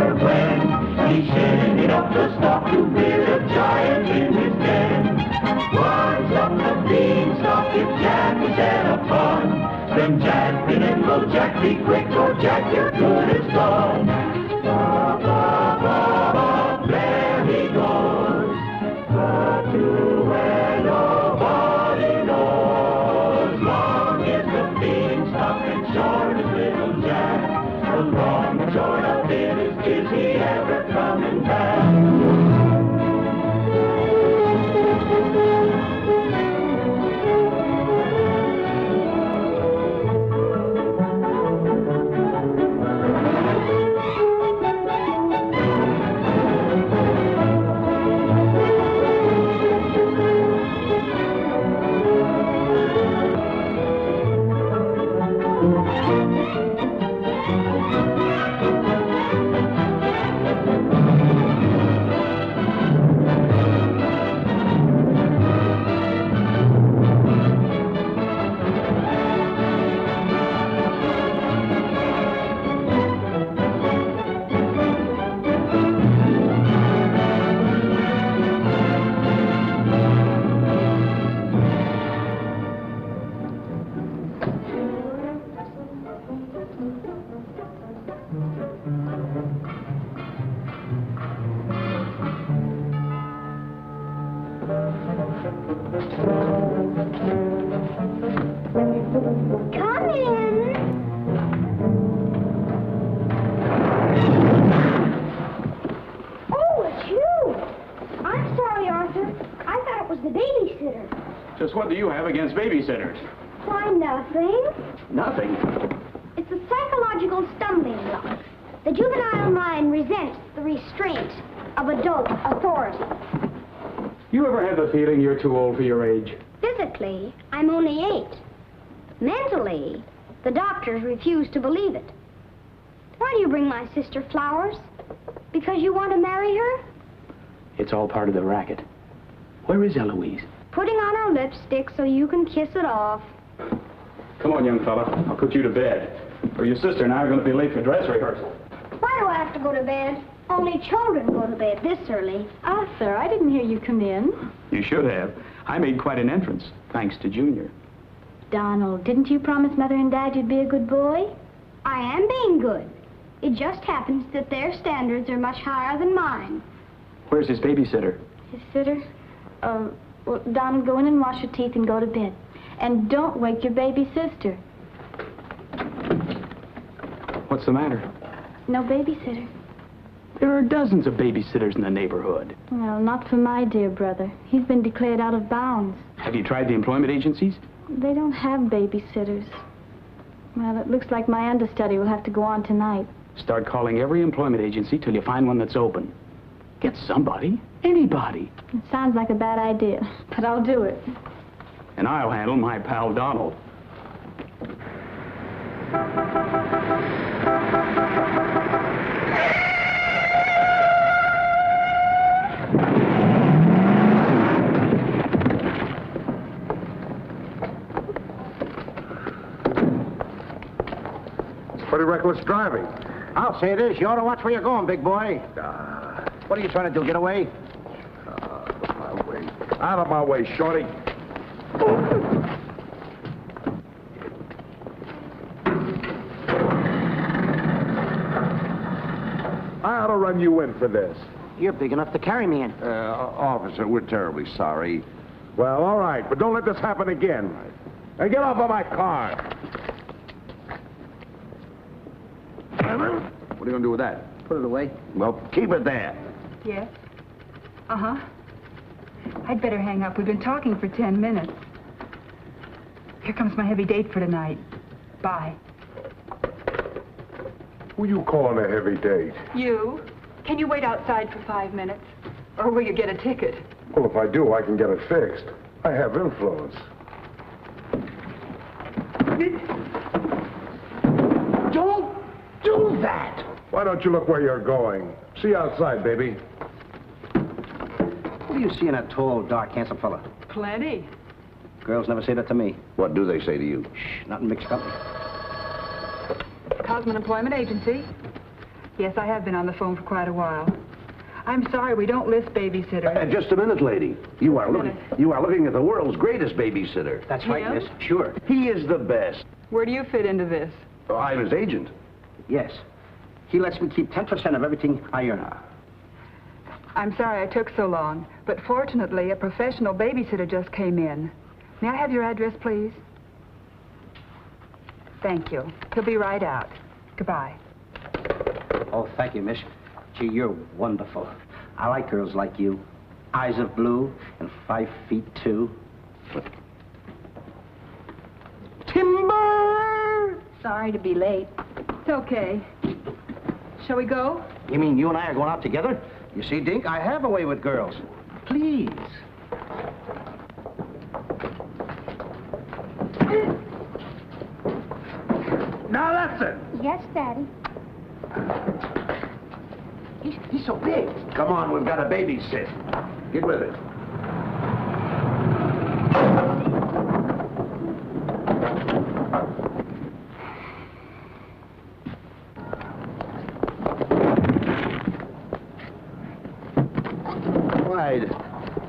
never when. He's shinning up the stalk to build a giant in his den. Once up the beanstalk, if Jack is set upon, then Jack and little Jack, be quick, or Jack, your good is gone. Ba, ba, ba, ba, there he goes, but to where nobody knows. Long is the beanstalk and short is little Jack. The long and short of it is he ever coming back? Come in. Oh, it's you. I'm sorry, Arthur. I thought it was the babysitter. Just what do you have against babysitters? Why, nothing. Nothing. It's a psychological stumbling block. The juvenile mind resents the restraint of adult authority. You ever have the feeling you're too old for your age? Physically, I'm only 8. Mentally, the doctors refuse to believe it. Why do you bring my sister flowers? Because you want to marry her? It's all part of the racket. Where is Eloise? Putting on her lipstick so you can kiss it off. Come on, young fella. I'll put you to bed. Or your sister and I are going to be late for dress rehearsal. Why do I have to go to bed? Only children go to bed this early. Arthur, I didn't hear you come in. You should have. I made quite an entrance, thanks to Junior. Donald, didn't you promise Mother and Dad you'd be a good boy? I am being good. It just happens that their standards are much higher than mine. Where's his babysitter? His sitter? Well, Donald, go in and wash your teeth and go to bed. And don't wake your baby sister. What's the matter? No babysitter. There are dozens of babysitters in the neighborhood. Well, not for my dear brother. He's been declared out of bounds. Have you tried the employment agencies? They don't have babysitters. Well, it looks like my understudy will have to go on tonight. Start calling every employment agency till you find one that's open. Get somebody, anybody. It sounds like a bad idea, but I'll do it. And I'll handle my pal Donald. Pretty reckless driving. I'll say it is. You ought to watch where you're going, big boy. What are you trying to do, get away? Out of my way. Out of my way, shorty. I ought to run you in for this. You're big enough to carry me in. Officer, we're terribly sorry. Well, all right, but don't let this happen again. Now get off of my car. What are you going to do with that? Put it away. Well, keep it there. Yes? Uh-huh. I'd better hang up. We've been talking for 10 minutes. Here comes my heavy date for tonight. Bye. Who you calling a heavy date? You? Can you wait outside for 5 minutes? Or will you get a ticket? Well, if I do, I can get it fixed. I have influence. Don't do that! Why don't you look where you're going? See you outside, baby. What do you see in a tall, dark, handsome fella? Plenty. Girls never say that to me. What do they say to you? Shh, not in mixed company. Cosman Employment Agency. Yes, I have been on the phone for quite a while. I'm sorry, we don't list babysitters. Just a minute, lady. You are looking at the world's greatest babysitter. That's right, Yeah? miss. Sure. He is the best. Where do you fit into this? Oh, I'm his agent. Yes. He lets me keep 10% of everything I earn. I'm sorry I took so long, but fortunately, a professional babysitter just came in. May I have your address, please? Thank you. He'll be right out. Goodbye. Oh, thank you, miss. Gee, you're wonderful. I like girls like you. Eyes of blue and 5 feet 2. Timber! Sorry to be late. It's okay. Shall we go? You mean you and I are going out together? You see, Dink, I have a way with girls. Please. Now that's it. Yes, Daddy. He's so big. Come on, we've got to babysit. Get with it.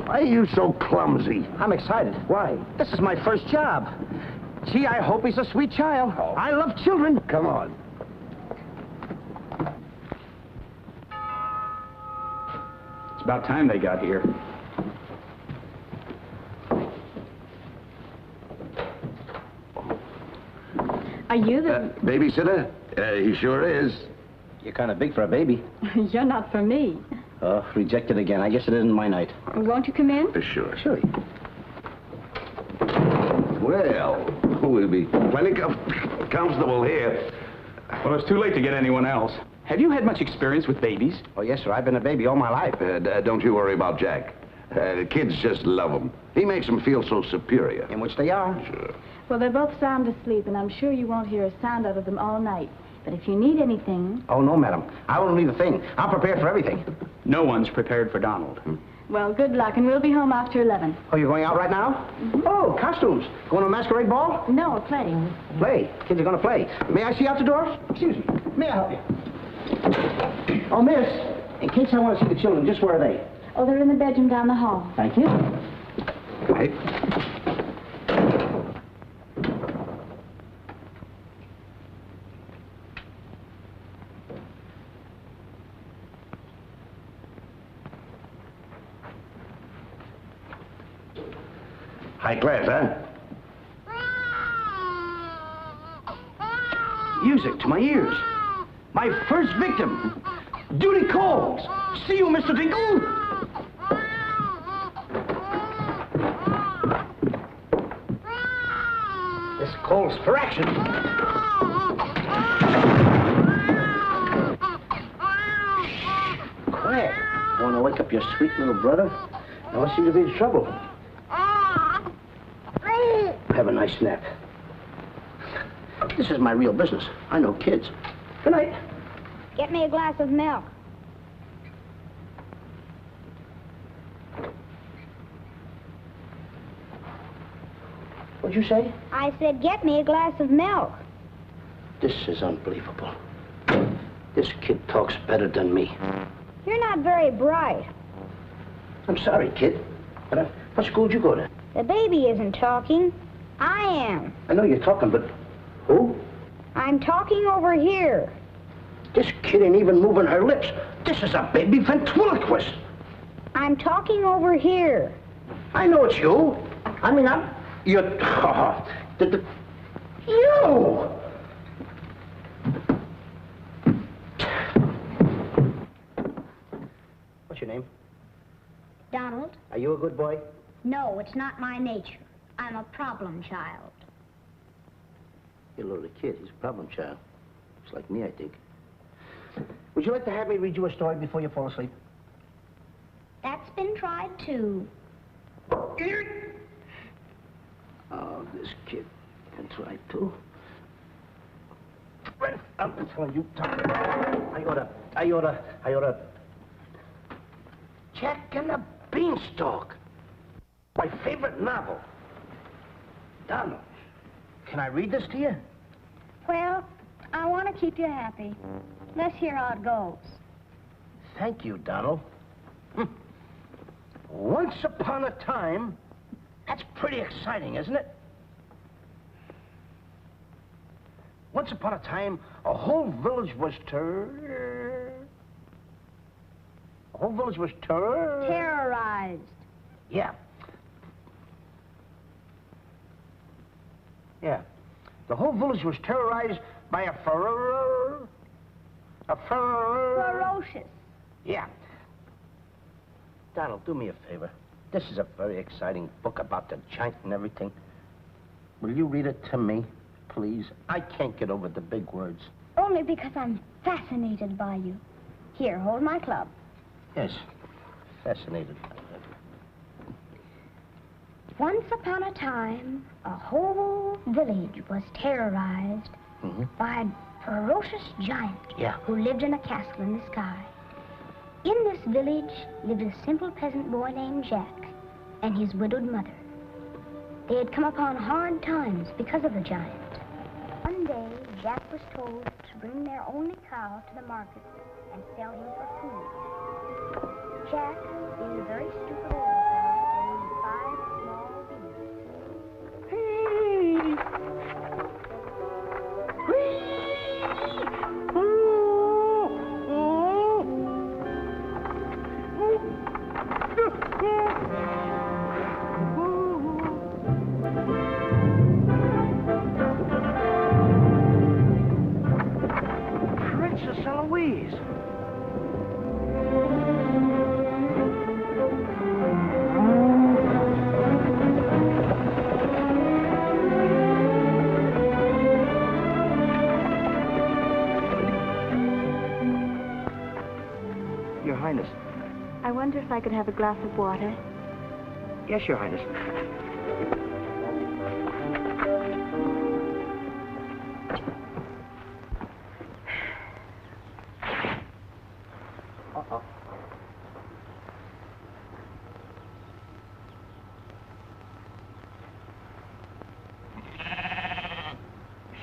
Why are you so clumsy? I'm excited. Why? This is my first job. Gee, I hope he's a sweet child. Oh. I love children. Come on. It's about time they got here. Are you the... Babysitter? He sure is. You're kind of big for a baby. You're not for me. Oh, rejected again. I guess it isn't my night. Won't you come in? Sure. Sure. Well, we'll be plenty comfortable here. Well, it's too late to get anyone else. Have you had much experience with babies? Oh, yes, sir. I've been a baby all my life. Don't you worry about Jack. The kids just love him. He makes them feel so superior. In which they are. Sure. Well, they're both sound asleep, and I'm sure you won't hear a sound out of them all night. But if you need anything... Oh, no, madam. I won't need a thing. I'm prepared for everything. No one's prepared for Donald. Well, good luck, and we'll be home after 11. Oh, you're going out right now? Mm-hmm. Oh, costumes. Going to a masquerade ball? No, playing. Play. Kids are going to play. May I see you out the door? Excuse me. May I help you? Oh, miss, in case I want to see the children, just where are they? Oh, they're in the bedroom down the hall. Thank you. Hey. High class, huh? Music to my ears. My first victim. Duty calls. See you, Mr. Dinkle. This calls for action. Quiet. Want to wake up your sweet little brother? No one seems to be in trouble. Have a nice nap. This is my real business. I know kids. Good night. Get me a glass of milk. What'd you say? I said, get me a glass of milk. This is unbelievable. This kid talks better than me. You're not very bright. I'm sorry, kid. But what school did you go to? The baby isn't talking. I am. I know you're talking, but who? I'm talking over here. This kid ain't even moving her lips. This is a baby ventriloquist. I'm talking over here. I know it's you. I mean, you're... You! What's your name? Donald? Are you a good boy? No, it's not my nature. I'm a problem child. You're a little kid. He's a problem child. It's like me, I think. Would you like to have me read you a story before you fall asleep? That's been tried, too. Oh, this kid can try, too. I'm telling you, Tom. I oughta... Jack and the Beanstalk. My favorite novel. Donald, can I read this to you? Well, I want want to keep you happy. Let's hear how it goes. Thank you, Donald. Once upon a time, that's pretty exciting, isn't it? Once upon a time, a whole village was Terrorized. Yeah. Yeah. The whole village was terrorized by a Ferocious. Yeah. Donald, do me a favor. This is a very exciting book about the giant and everything. Will you read it to me, please? I can't get over the big words. Only because I'm fascinated by you. Here, hold my club. Yes, fascinated. Once upon a time, a whole village was terrorized by a ferocious giant who lived in a castle in the sky. In this village lived a simple peasant boy named Jack and his widowed mother. They had come upon hard times because of the giant. One day, Jack was told to bring their only cow to the market and sell him for food. Jack, being a very stupid old cow, owned 5 small Princess Eloise. Your Highness. I wonder if I could have a glass of water. Yes, Your Highness. Uh-oh.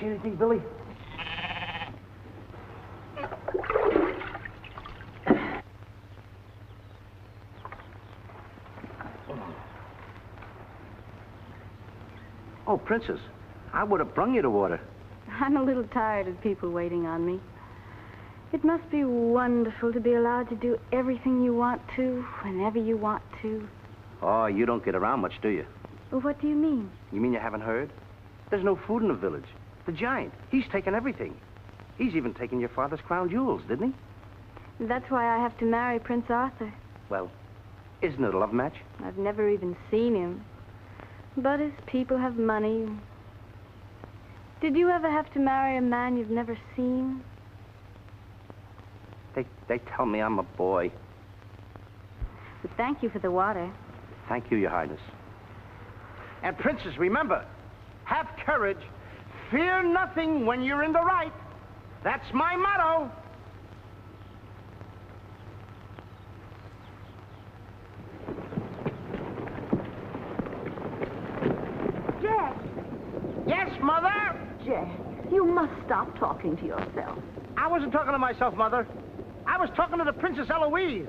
See anything, Billy? Oh, Princess, I would have brung you the water. I'm a little tired of people waiting on me. It must be wonderful to be allowed to do everything you want to, whenever you want to. Oh, you don't get around much, do you? Well, what do you mean? You mean you haven't heard? There's no food in the village. The giant, he's taken everything. He's even taken your father's crown jewels, didn't he? That's why I have to marry Prince Arthur. Well, isn't it a love match? I've never even seen him. But his people have money. Did you ever have to marry a man you've never seen? They tell me I'm a boy. But thank you for the water. Thank you, Your Highness. And Princess, remember, have courage. Fear nothing when you're in the right. That's my motto. Jack! Yes, Mother? Jack, you must stop talking to yourself. I wasn't talking to myself, Mother. I was talking to the Princess Eloise.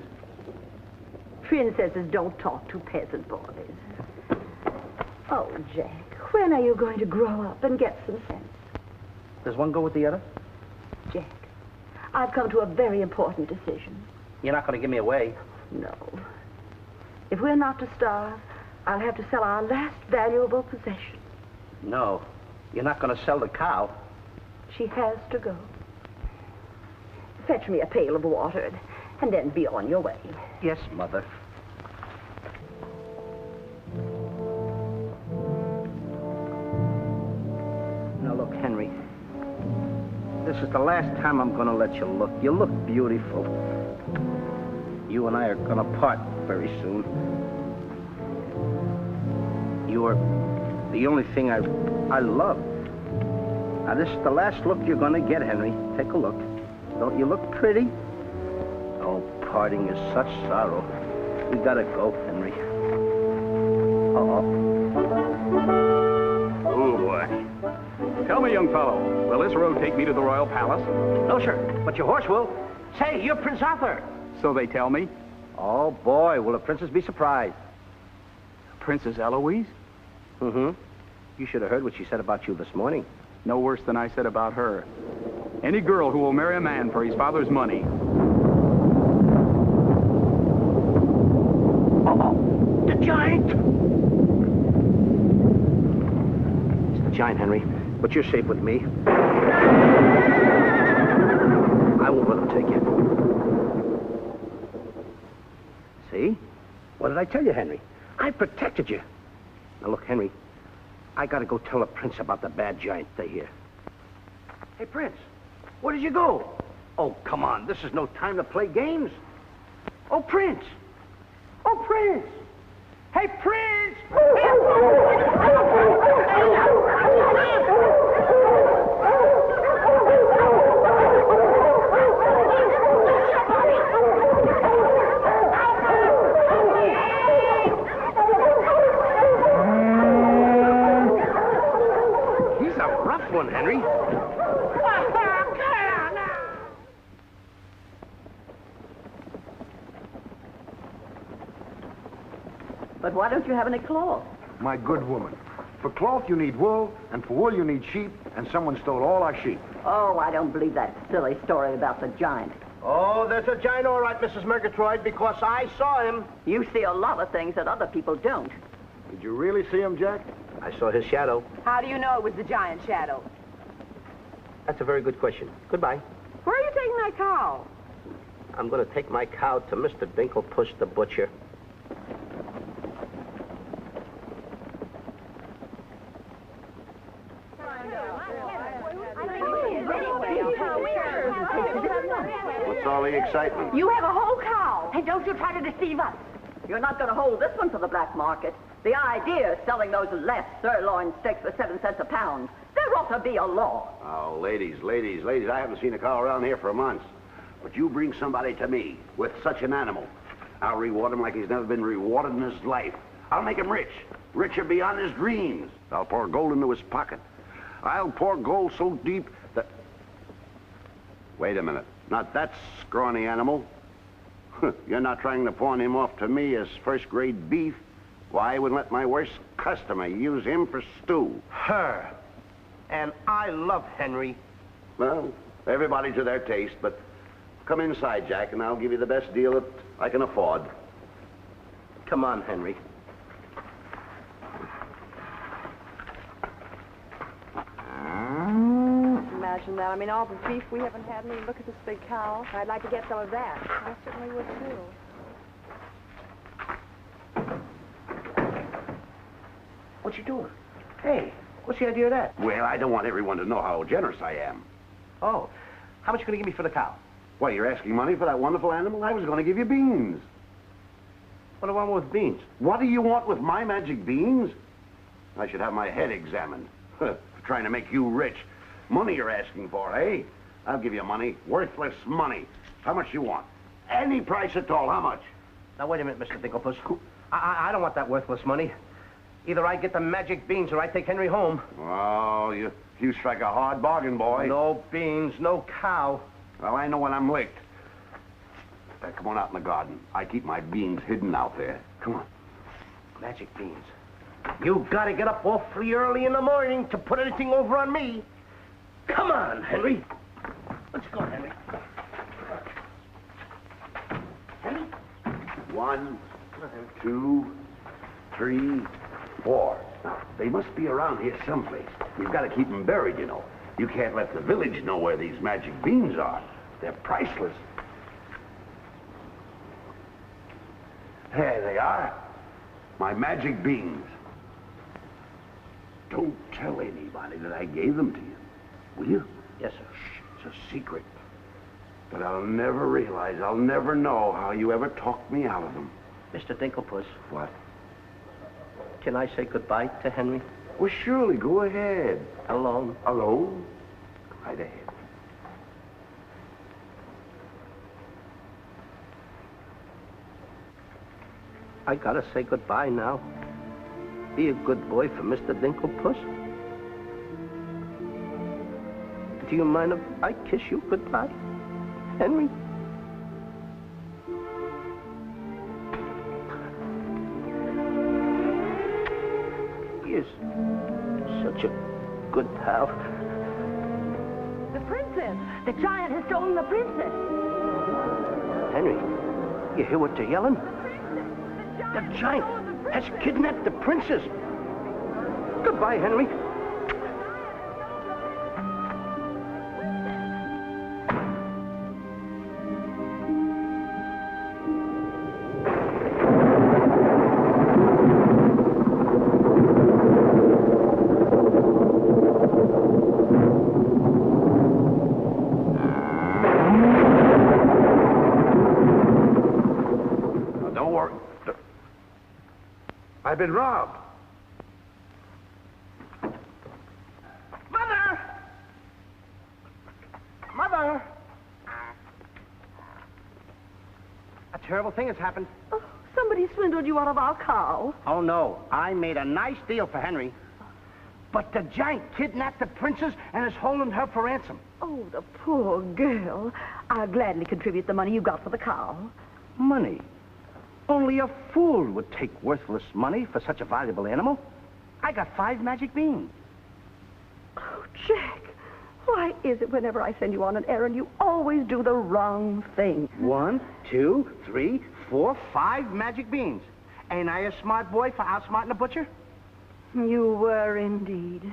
Princesses don't talk to peasant boys. Oh, Jack, when are you going to grow up and get some sense? Does one go with the other? Jack, I've come to a very important decision. You're not going to give me away. No. If we're not to starve, I'll have to sell our last valuable possession. No, you're not going to sell the cow. She has to go. Fetch me a pail of water and then be on your way. Yes, Mother. Now, look, Henry. This is the last time I'm going to let you look. You look beautiful. You and I are going to part very soon. You are the only thing I love. Now, this is the last look you're going to get, Henry. Take a look. Don't you look pretty? Oh, parting is such sorrow. We gotta go, Henry. Uh-oh. Oh, boy. Tell me, young fellow, will this road take me to the royal palace? No, sir, but your horse will. Say, you're Prince Arthur. So they tell me. Oh, boy, will the princess be surprised. Princess Eloise? Mm-hmm. You should have heard what she said about you this morning. No worse than I said about her. Any girl who will marry a man for his father's money. Uh-oh, the giant! It's the giant, Henry, but you're safe with me. I won't let him take you. See? What did I tell you, Henry? I protected you. Now, look, Henry, I gotta go tell the prince about the bad giant they hear. Hey, Prince, where did you go? Oh, come on, this is no time to play games. Oh, Prince! Oh, Prince! Hey, Prince! He's a rough one, Henry. But why don't you have any cloth? My good woman. For cloth, you need wool, and for wool, you need sheep, and someone stole all our sheep. Oh, I don't believe that silly story about the giant. Oh, there's a giant all right, Mrs. Murgatroyd, because I saw him. You see a lot of things that other people don't. Did you really see him, Jack? I saw his shadow. How do you know it was the giant shadow? That's a very good question. Goodbye. Where are you taking my cow? I'm going to take my cow to Mr. Dinklepuss the butcher. What's all the excitement? You have a whole cow. And don't you try to deceive us. You're not going to hold this one for the black market. The idea is selling those less sirloin steaks for 7 cents a pound. There ought to be a law. Oh, ladies, I haven't seen a cow around here for months. But you bring somebody to me with such an animal, I'll reward him like he's never been rewarded in his life. I'll make him rich, richer beyond his dreams. I'll pour gold into his pocket. I'll pour gold so deep that... Wait a minute. Not that scrawny animal. You're not trying to pawn him off to me as first-grade beef. Why, I would let my worst customer use him for stew. Her. And I love Henry. Well, everybody to their taste, but come inside, Jack, and I'll give you the best deal that I can afford. Come on, Henry. Imagine that. I mean, all the beef we haven't had, and look at this big cow. I'd like to get some of that. I certainly would, too. What you doing? Hey, what's the idea of that? Well, I don't want everyone to know how generous I am. Oh, how much you going to give me for the cow? Why, you're asking money for that wonderful animal? I was going to give you beans. What do I want with beans? What do you want with my magic beans? I should have my head examined. For trying to make you rich. Money you're asking for, eh? I'll give you money. Worthless money. How much you want? Any price at all. How much? Now, wait a minute, Mr. Dinklepuss. I don't want that worthless money. Either I get the magic beans or I take Henry home. Oh, you strike a hard bargain, boy. No beans, no cow. Well, I know when I'm licked. Come on out in the garden. I keep my beans hidden out there. Come on. Magic beans. You gotta get up awfully early in the morning to put anything over on me. Come on, Henry. Let's go, Henry. Henry? 1, 2, 3, 4. Now, they must be around here someplace. We've got to keep them buried, you know. You can't let the village know where these magic beans are. They're priceless. There they are. My magic beans. Don't tell anybody that I gave them to you. Will you? Yes, sir. Shh, it's a secret. But I'll never realize, I'll never know how you ever talked me out of them. Mr. Dinklepuss. What? Can I say goodbye to Henry? Well, surely, go ahead. Alone? Alone? Right ahead. I gotta say goodbye now. Be a good boy for Mr. Dinklepuss. Do you mind if I kiss you goodbye, Henry? You're such a good pal. The princess! The giant has stolen the princess! Henry, you hear what they're yelling? The giant has kidnapped the princess. Goodbye, Henry. Don't worry. I've been robbed. Mother! Mother! A terrible thing has happened. Oh, somebody swindled you out of our cow. Oh, no. I made a nice deal for Henry. But the giant kidnapped the princess and is holding her for ransom. Oh, the poor girl. I'll gladly contribute the money you got for the cow. Money? Only a fool would take worthless money for such a valuable animal. I got 5 magic beans. Oh, Jack, why is it whenever I send you on an errand, you always do the wrong thing? 1, 2, 3, 4, 5 magic beans. Ain't I a smart boy for outsmarting the butcher? You were indeed.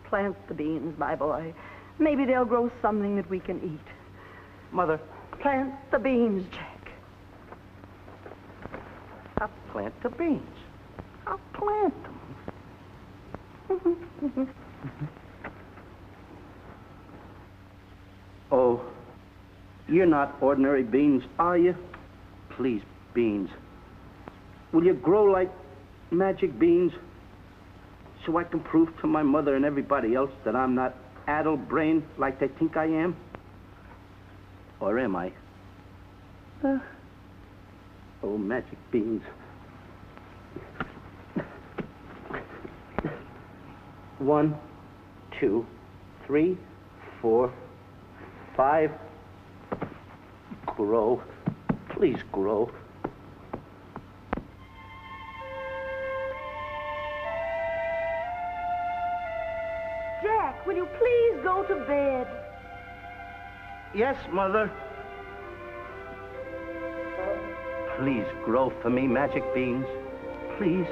Plant the beans, my boy. Maybe they'll grow something that we can eat. Mother, Plant the beans, Jack. I'll plant the beans. I'll plant them. Oh, you're not ordinary beans, are you? Please, beans. Will you grow like magic beans so I can prove to my mother and everybody else that I'm not addle-brained like they think I am? Or am I? Oh, magic beans. 1, 2, 3, 4, 5. Grow. Please grow. Jack, will you please go to bed? Yes, Mother. Please grow for me, magic beans. Please.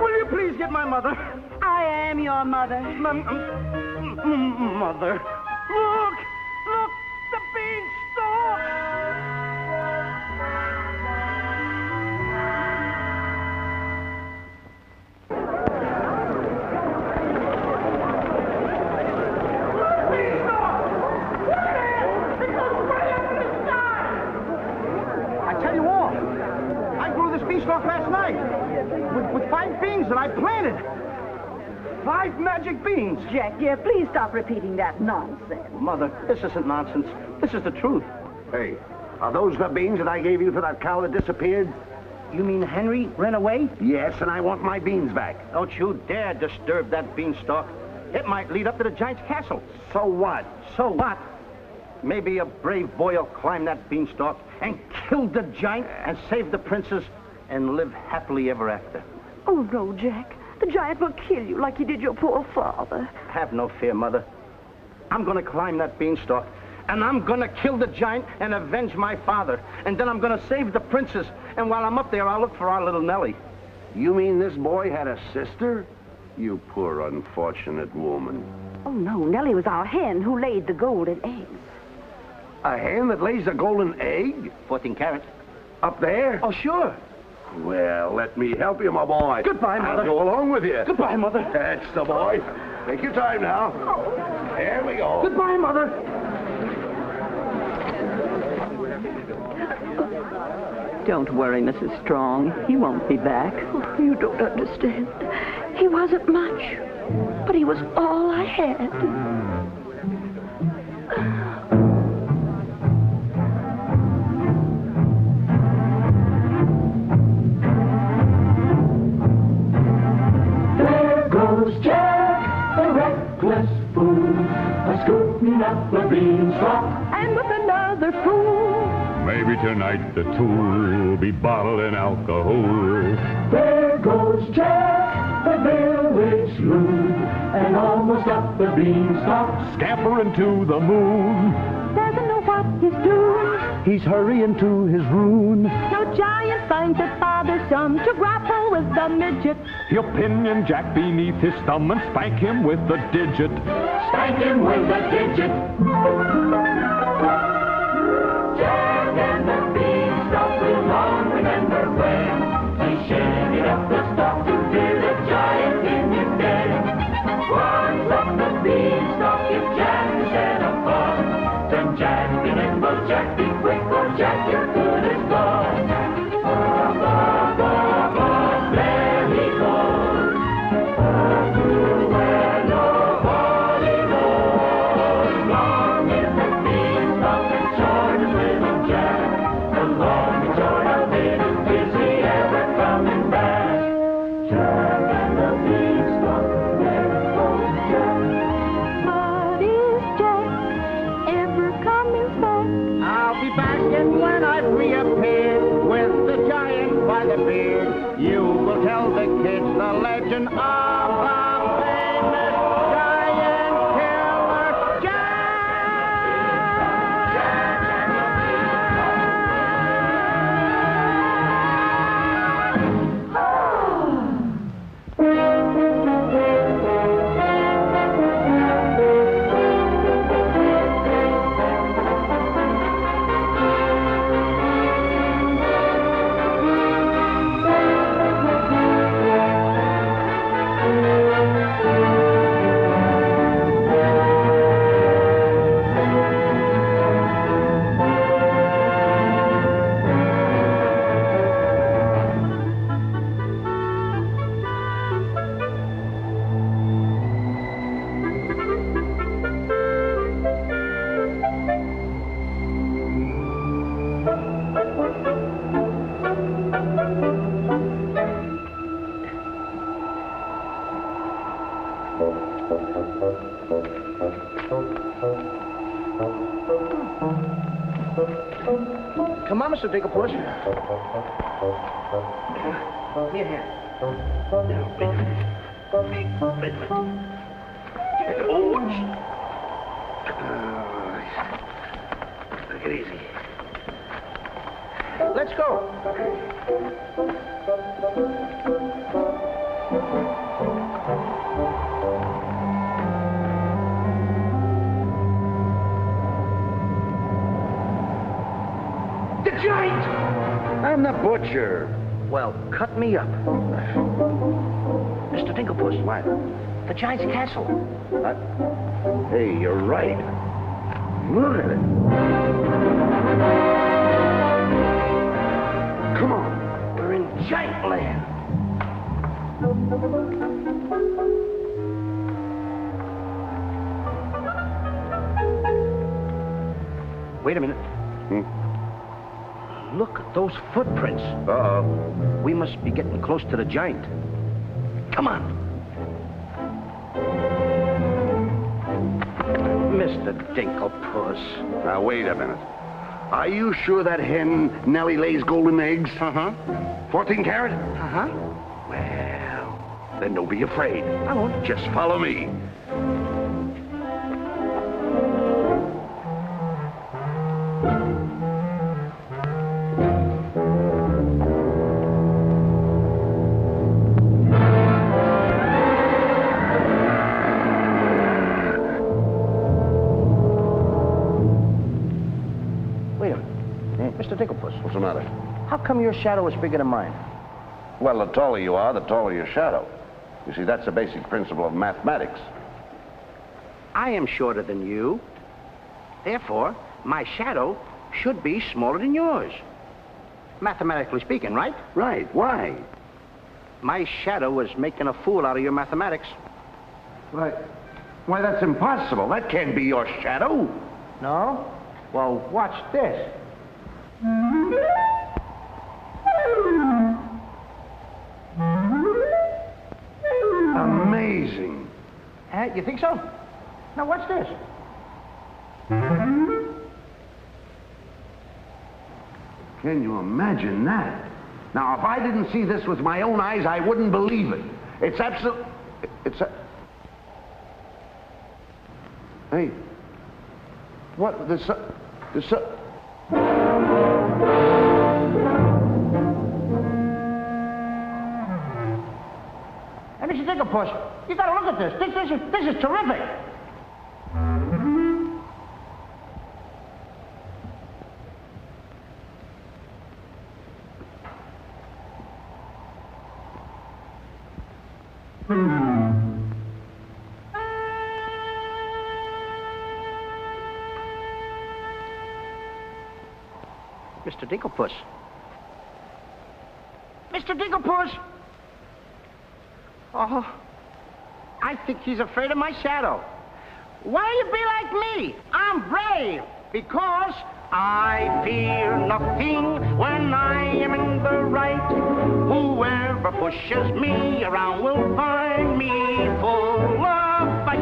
Will you please get my mother? I am your mother. Mother. Look! Look! The beanstalk! I tell you all, I grew this beanstalk last night with 5 beans that I planted. 5 magic beans. Jack, dear, please stop repeating that nonsense. Mother, this isn't nonsense. This is the truth. Hey, are those the beans that I gave you for that cow that disappeared? You mean Henry ran away? Yes, and I want my beans back. Don't you dare disturb that beanstalk. It might lead up to the giant's castle. So what? So what? Maybe a brave boy will climb that beanstalk and kill the giant and save the princess and live happily ever after. Oh, no, Jack. The giant will kill you like he did your poor father. Have no fear, Mother. I'm going to climb that beanstalk, And I'm gonna kill the giant and avenge my father. And then I'm gonna save the princess. And while I'm up there, I'll look for our little Nellie. You mean this boy had a sister? You poor unfortunate woman. Oh, no, Nellie was our hen who laid the golden eggs. A hen that lays a golden egg? 14 karat. Up there? Oh, sure. Well, let me help you, my boy. Goodbye, Mother. I'll go along with you. Goodbye, Mother. That's the boy. Take your time now. There we go. Goodbye, Mother. Don't worry, Mrs. Strong. He won't be back. Oh, you don't understand. He wasn't much, but he was all I had. There goes Jack, the reckless fool, a-scooting up the beanstalk. And with another fool. Maybe tonight the two will be bottled in alcohol. There goes Jack, the village loon, and almost up the beanstalk. Scampering to the moon. Doesn't know what he's doing. He's hurrying to his ruin. No giant finds it bothersome to grapple with the midget. He'll pinion Jack beneath his thumb and spank him with a digit. Spank him with a digit. Jack and the beanstalk will long remember when he shinnied up the stalk to hear the giant in his den. Once up the beanstalk, if Jack is set upon, then Jack be nimble, Jack be quick, or Jack your good is gone. Up, up, up, up, there he goes. Up to where nobody knows. Long is the beanstalk and short is little Jack. The long and short of it is he ever coming back? Jack and the beanstalk, there goes Jack. But is Jack ever coming back? I'll be back, and when I reappear with the giant by the beard, you will tell the kids the legend of the famous giant killer Come on, Mr. Digglepuss. Here, here. Take it easy. Let's go. The giant! I'm the butcher. Well, cut me up. Mr. Digglepuss. What? The giant's castle. What? Hey, you're right. Look at it. Come on. We're in giant land. Wait a minute. Look at those footprints. Uh-oh. We must be getting close to the giant. Come on. Mr. Dinklepuss. Now, wait a minute. Are you sure that hen, Nellie, lays golden eggs? Uh-huh. 14 karat? Uh-huh. Well, then don't be afraid. I won't. Just follow me. What's the matter? How come your shadow is bigger than mine? Well, the taller you are, the taller your shadow. You see, that's the basic principle of mathematics. I am shorter than you. Therefore, my shadow should be smaller than yours. Mathematically speaking, right? Right. Why? My shadow is making a fool out of your mathematics. Why, that's impossible. That can't be your shadow. No? Well, watch this. Amazing. You think so? Now, what's this? Can you imagine that? Now, if I didn't see this with my own eyes, I wouldn't believe it. It's absolute... Hey. What? There's Hey, Mr. Digglepuss, you gotta look at this. This is terrific. Mr. Digglepuss. Mr. Digglepuss! Oh, I think he's afraid of my shadow. Why do you be like me? I'm brave because I fear nothing when I am in the right. Whoever pushes me around will find me full of fight.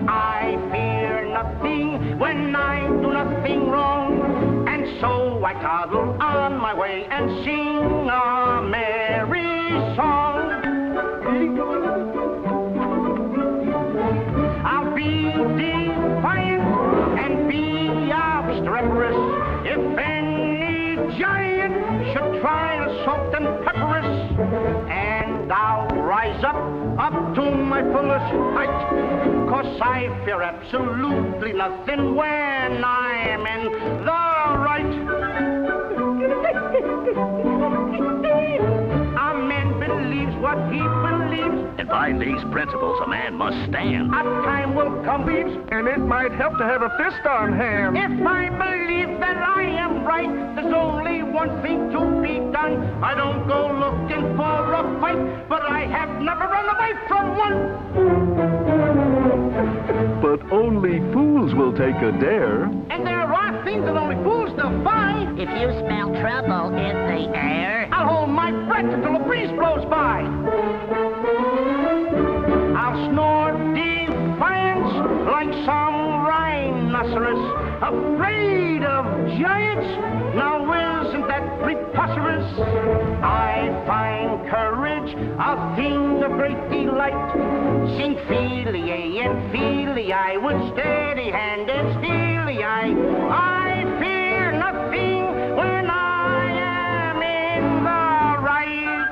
I fear nothing when I do nothing wrong, and so I toddle on my way and sing a merry song. I'll be defiant and be obstreperous if any giant should try to salt and pepper us, and I'll rise up to my fullest height, 'cause I fear absolutely nothing when I am in the right. A man believes what he believes, and by these principles a man must stand. A time will come, Beeps, and it might help to have a fist on hand. If I believe that I am right, there's only one thing to be done. I don't go looking for a fight, but I have never run away from one. But only fools will take a dare. And there are things that only fools defy. If you smell trouble in the air, I'll hold my breath until a breeze blows by. I'll snore defiance like some rhinoceros, afraid of giants. Now isn't that preposterous? I find courage a thing of great delight. Sing Feely and Feely, I with steady hand and steely eye. I fear nothing when I am in the right.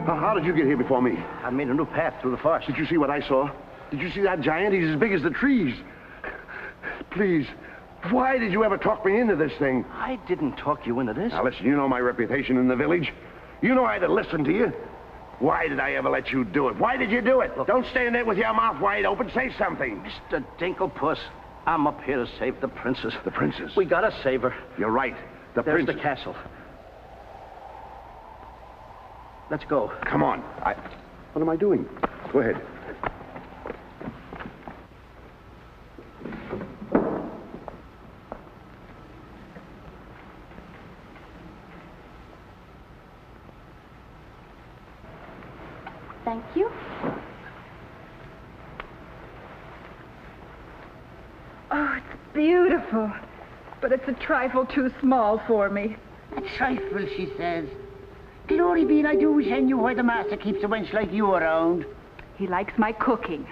How did you get here before me? I made a new path through the forest. Did you see what I saw? Did you see that giant? He's as big as the trees. Please, why did you ever talk me into this thing? I didn't talk you into this. Now, listen, you know my reputation in the village. You know I'd have listened to you. Why did I ever let you do it? Why did you do it? Look, don't stand there with your mouth wide open. Say something. Mr. Dinklepuss, I'm up here to save the princess. The princess? We gotta save her. You're right. The There's princess. the castle. Let's go. Come on. What am I doing? Go ahead. Thank you. Oh, it's beautiful. But it's a trifle too small for me. A trifle, she says. Glory be, I do wish I knew why the master keeps a wench like you around. He likes my cooking.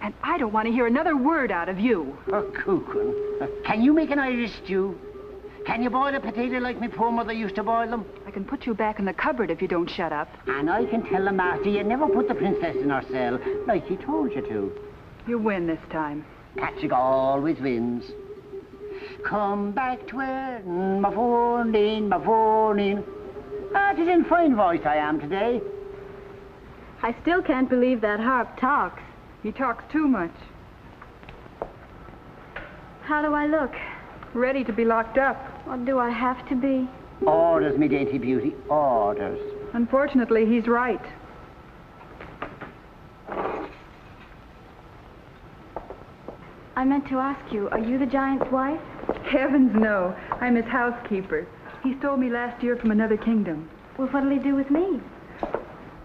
And I don't want to hear another word out of you. Oh, cooking. Can you make an Irish stew? Can you boil a potato like my poor mother used to boil them? I can put you back in the cupboard if you don't shut up. And I can tell the master you never put the princess in her cell, like he told you to. You win this time. Patrick always wins. Come back to where my phone in, my phone in. Ah, 'tis in fine voice I am today. I still can't believe that harp talks. He talks too much. How do I look? Ready to be locked up. Or do I have to be? Orders, me dainty beauty, orders. Unfortunately, he's right. I meant to ask you, are you the giant's wife? Heavens, no. I'm his housekeeper. He stole me last year from another kingdom. Well, what'll he do with me?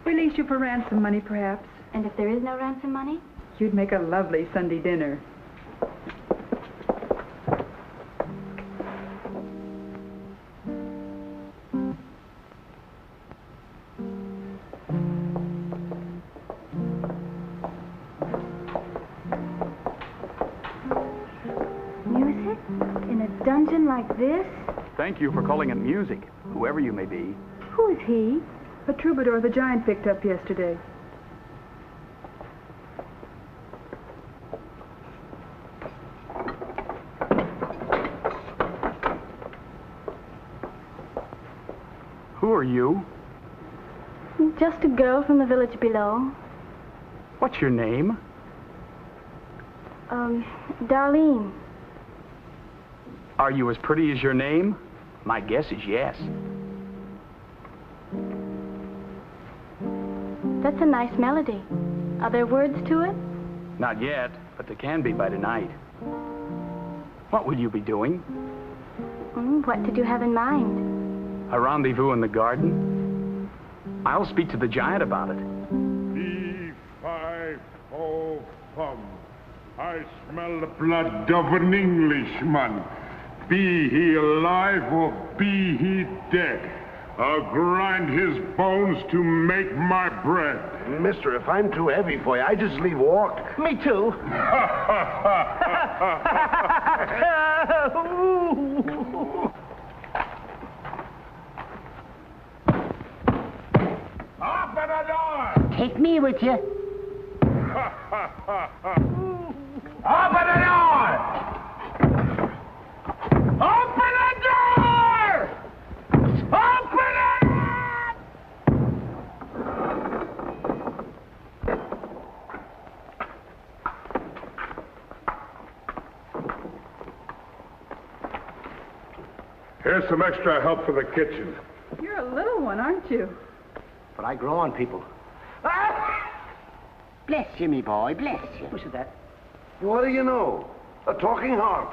Release you for ransom money, perhaps. And if there is no ransom money? You'd make a lovely Sunday dinner. Music? In a dungeon like this? Thank you for calling it music, whoever you may be. Who is he? A troubadour the giant picked up yesterday. Who are you? Just a girl from the village below. What's your name? Darlene. Are you as pretty as your name? My guess is yes. That's a nice melody. Are there words to it? Not yet, but there can be by tonight. What will you be doing? What did you have in mind? A rendezvous in the garden? I'll speak to the giant about it. Fee-fi-fo-fum. I smell the blood of an Englishman. Be he alive or be he dead, I'll grind his bones to make my bread. Mister, if I'm too heavy for you, I just leave walk. Me too. Open the door! Take me with you. Open the door! Open the door! Open it! Here's some extra help for the kitchen. You're a little one, aren't you? But I grow on people. Bless you, me boy, bless you. Who said that? What do you know? A talking harp.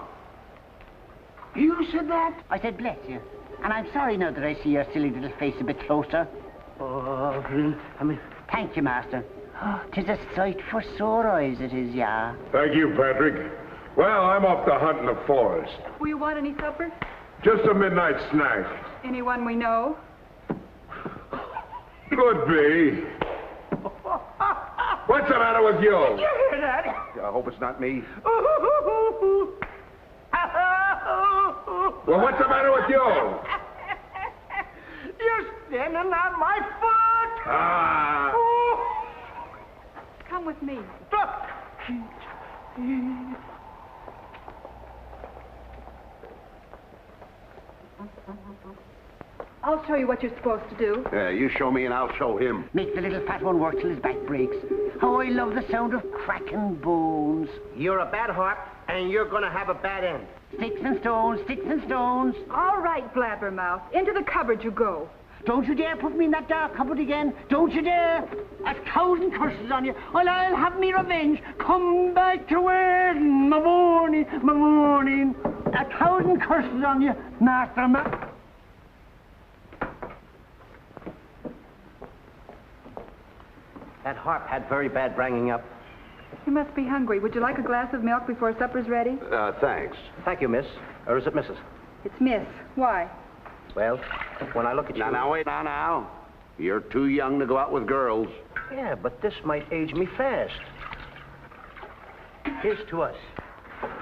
You said that? I said bless you. And I'm sorry now that I see your silly little face a bit closer. Oh, really? I mean... Thank you, master. Oh, 'tis a sight for sore eyes, it is, yeah. Thank you, Patrick. Well, I'm off to hunt in the forest. Will you want any supper? Just a midnight snack. Anyone we know? Could be. What's the matter with you? Did you hear that? I hope it's not me. Well, what's the matter with you? You're standing on my foot! Ah. Come with me. I'll show you what you're supposed to do. Yeah, you show me and I'll show him. Make the little fat one work till his back breaks. Oh, I love the sound of cracking bones. You're a bad harp, And you're going to have a bad end. Sticks and stones, sticks and stones. All right, Blabbermouth. Into the cupboard you go. Don't you dare put me in that dark cupboard again. Don't you dare. 1,000 curses on you. Well, I'll have me revenge. Come back to work in the morning, my morning. 1,000 curses on you, Master Mouse. That harp had very bad bringing up. You must be hungry. Would you like a glass of milk before supper's ready? Thanks. Thank you, miss. Or is it Mrs.? It's Miss. Why? Well, when I look at you... Now, wait, now. You're too young to go out with girls. Yeah, but this might age me fast. Here's to us.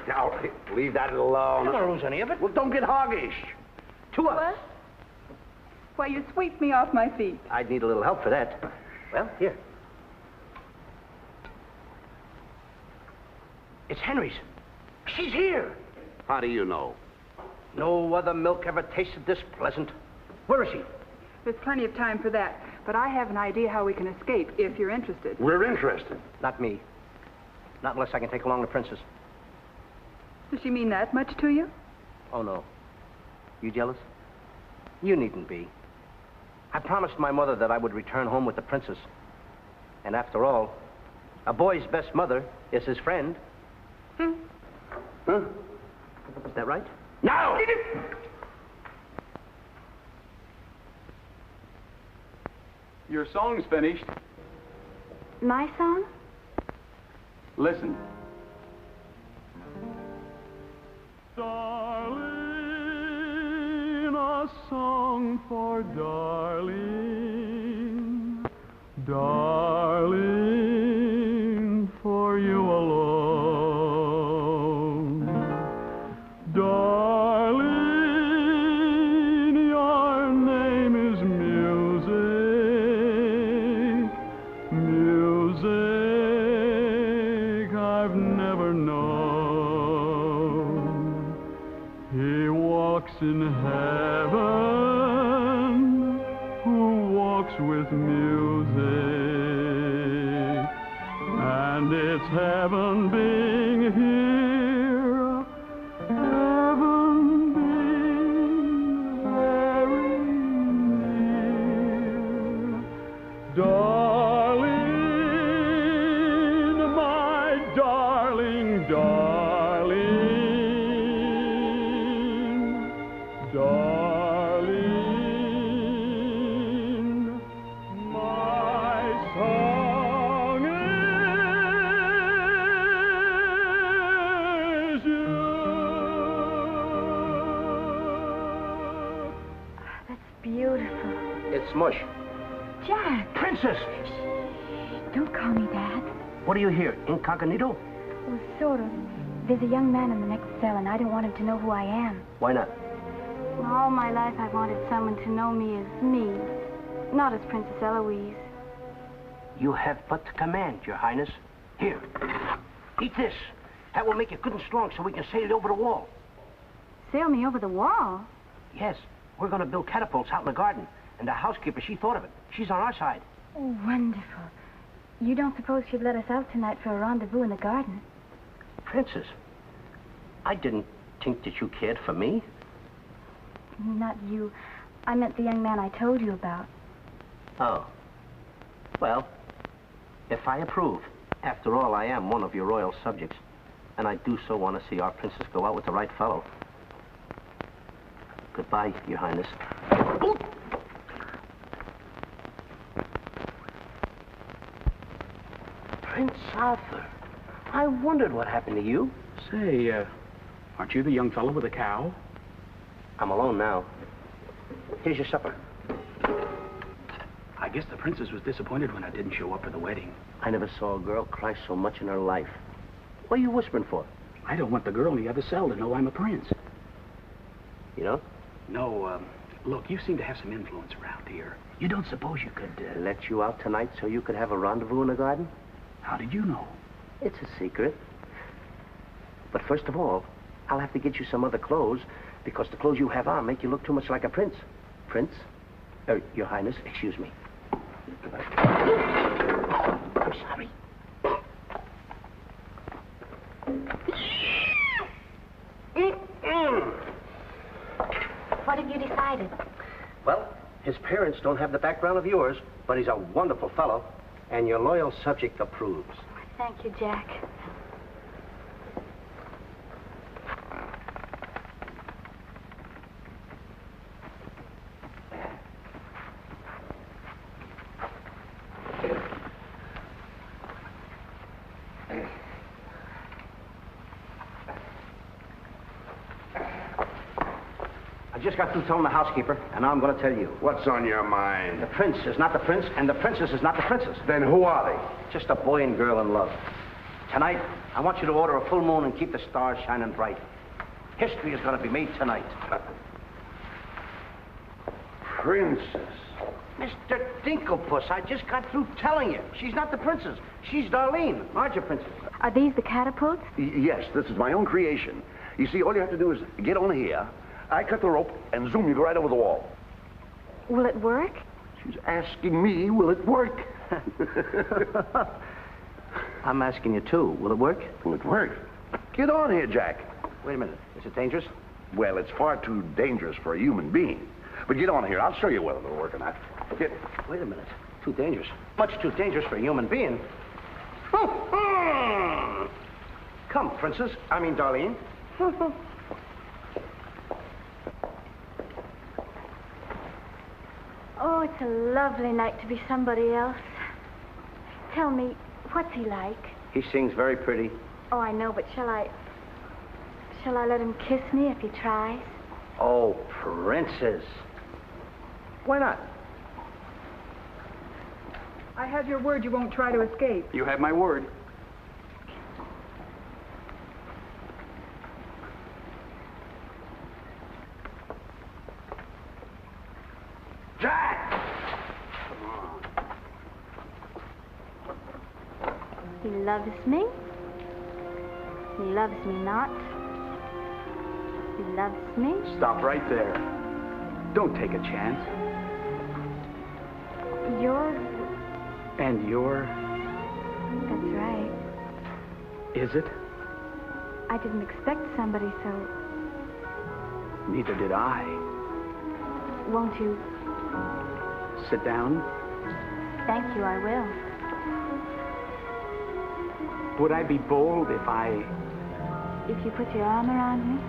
Now, leave that alone. I don't lose any of it. Well, don't get hoggish. To us. What? Why, you sweep me off my feet. I'd need a little help for that. Well, here. It's Henry's. She's here. How do you know? No other milk ever tasted this pleasant. Where is she? There's plenty of time for that. But I have an idea how we can escape, if you're interested. We're interested. Not me. Not unless I can take along the princess. Does she mean that much to you? Oh, no. You jealous? You needn't be. I promised my mother that I would return home with the princess. And after all, a boy's best mother is his friend. Huh? Is that right? No! Your song's finished. My song? Listen. Darling, a song for darling, darling, for you alone. Darling, your name is music, music I've never known. He walks in heaven, who walks with music, and it's heaven being here, heaven being very near. Darling, my darling, darling, darling, my song is you. That's beautiful. It's mush. Jack! Princess! Don't call me that. What are you here, incognito? Well, sort of. There's a young man in the next cell, and I don't want him to know who I am. Why not? Well, all my life I've wanted someone to know me as me, not as Princess Eloise. You have but to command, Your Highness. Here, eat this. That will make you good and strong so we can sail you over the wall. Sail me over the wall? Yes, we're going to build catapults out in the garden. And the housekeeper, she thought of it. She's on our side. Oh, wonderful. You don't suppose she'd let us out tonight for a rendezvous in the garden? Princess, I didn't think that you cared for me. Not you. I meant the young man I told you about. Oh. Well, if I approve, after all, I am one of your royal subjects. And I do so want to see our princess go out with the right fellow. Goodbye, Your Highness. Ooh. Prince Arthur, I wondered what happened to you. Say, aren't you the young fellow with the cow? I'm alone now. Here's your supper. I guess the princess was disappointed when I didn't show up for the wedding. I never saw a girl cry so much in her life. What are you whispering for? I don't want the girl in the other cell to know I'm a prince. You know? No, look, you seem to have some influence around here. You don't suppose you could... Let you out tonight so you could have a rendezvous in the garden? How did you know? It's a secret. But first of all, I'll have to get you some other clothes, because the clothes you have on make you look too much like a prince. Prince? Your Highness, excuse me. I'm sorry. What have you decided? Well, his parents don't have the background of yours, but he's a wonderful fellow, and your loyal subject approves. Thank you, Jack. I just got through telling the housekeeper, and now I'm going to tell you. What's on your mind? The prince is not the prince, and the princess is not the princess. Then who are they? Just a boy and girl in love. Tonight, I want you to order a full moon and keep the stars shining bright. History is going to be made tonight. Princess. Mr. Dinklepuss, I just got through telling you. She's not the princess. She's Darlene, aren't you, princess? Are these the catapults? Yes, this is my own creation. You see, all you have to do is get on here. I cut the rope, and zoom, you go right over the wall. Will it work? She's asking me, will it work? I'm asking you, too. Will it work? Will it work? Get on here, Jack. Wait a minute. Is it dangerous? Well, it's far too dangerous for a human being. But get on here. I'll show you whether it'll work or not. Get. Wait a minute. Too dangerous. Much too dangerous for a human being. Come, princess. I mean, Darlene. Oh, it's a lovely night to be somebody else. Tell me, what's he like? He sings very pretty. Oh, I know, but shall I let him kiss me if he tries? Oh, princess. Why not? I have your word you won't try to escape. You have my word. Jack! He loves me. He loves me not. He loves me. Stop right there. Don't take a chance. You're... And you're... That's right. Is it? I didn't expect somebody so... Neither did I. Won't you? Sit down. Thank you, I will. Would I be bold if I... If you put your arm around me?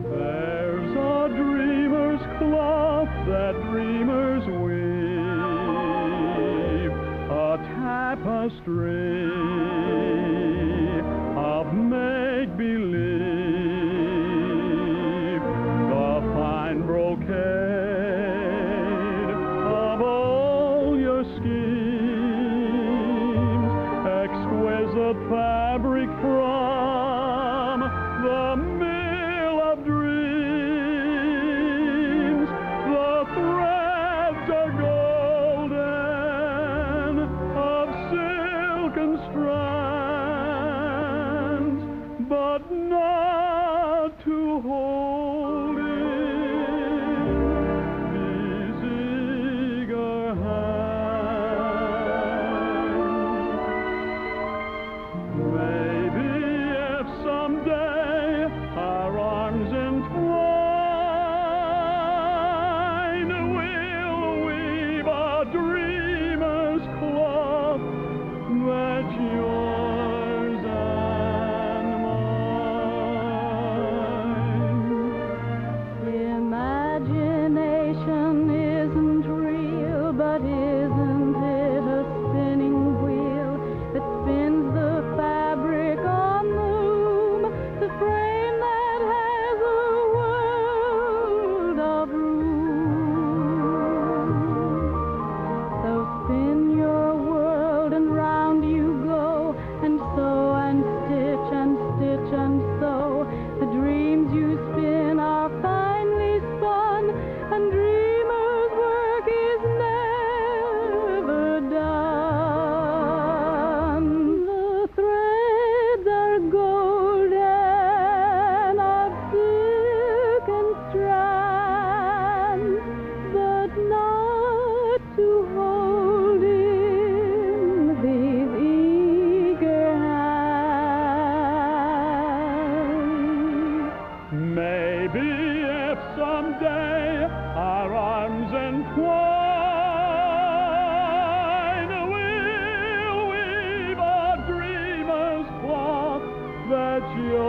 There's a dreamer's cloth that dreamers weave, a tapestry of make-believe, the fine brocade of all your schemes, exquisite fabric from the mill of dreams. The threads are golden, of silken strands, but not to hold in these eager hands. Maybe if someday our arms entwine, we'll weave a dreamer's cloth that's yours and mine.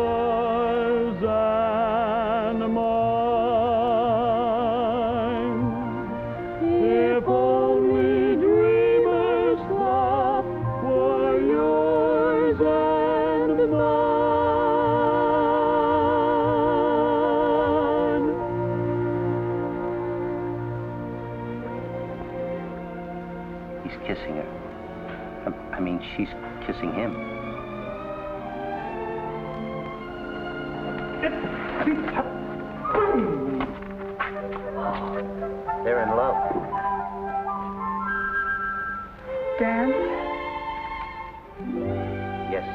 yours and mine. If only dreamers thought were yours and mine. He's kissing her. I mean, she's kissing him. They're in love. Dan? Yes.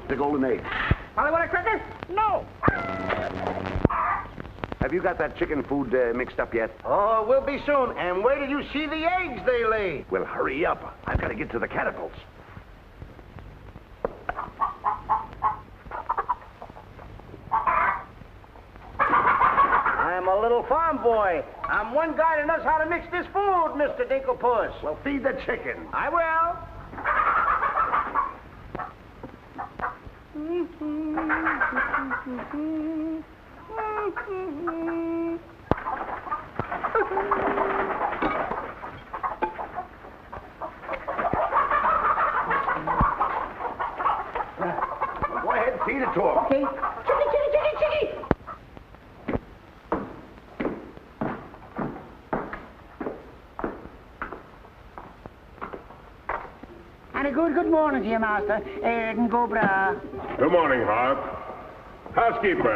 The golden egg. Hollywood crackers? No. Have you got that chicken food mixed up yet? Oh, we'll be soon. And wait till you see the eggs they lay. Well, hurry up. I've got to get to the catapults. I'm a little farm boy. I'm one guy that knows how to mix this food, Mr. Dinklepuss. Well, feed the chicken. I will. Go ahead and feed it to him. Okay. Chickie, chickie, chickie, chickie. And a good morning to you, Master. And go bra. Good morning, Harp. Housekeeper.